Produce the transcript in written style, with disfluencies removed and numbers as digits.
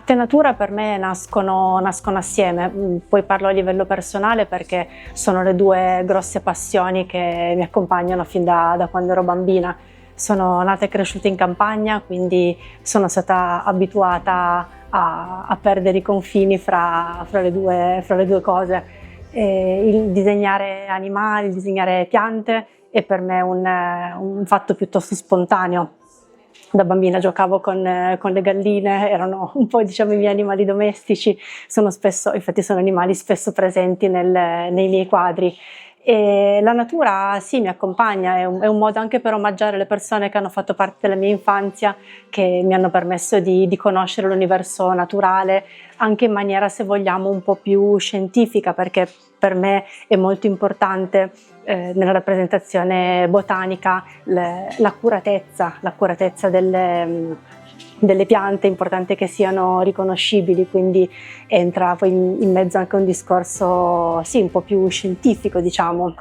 Arte e natura per me nascono assieme, poi parlo a livello personale perché sono le due grosse passioni che mi accompagnano fin da quando ero bambina. Sono nata e cresciuta in campagna, quindi sono stata abituata a perdere i confini fra le due cose. Il disegnare animali, il disegnare piante è per me un fatto piuttosto spontaneo. Da bambina giocavo con le galline, erano un po', diciamo, i miei animali domestici, infatti sono animali spesso presenti nei miei quadri. E la natura sì, mi accompagna, è un modo anche per omaggiare le persone che hanno fatto parte della mia infanzia, che mi hanno permesso di conoscere l'universo naturale, anche in maniera, se vogliamo, un po' più scientifica, perché per me è molto importante nella rappresentazione botanica l'accuratezza delle piante, è importante che siano riconoscibili, quindi entra poi in mezzo anche un discorso sì, un po' più scientifico, diciamo.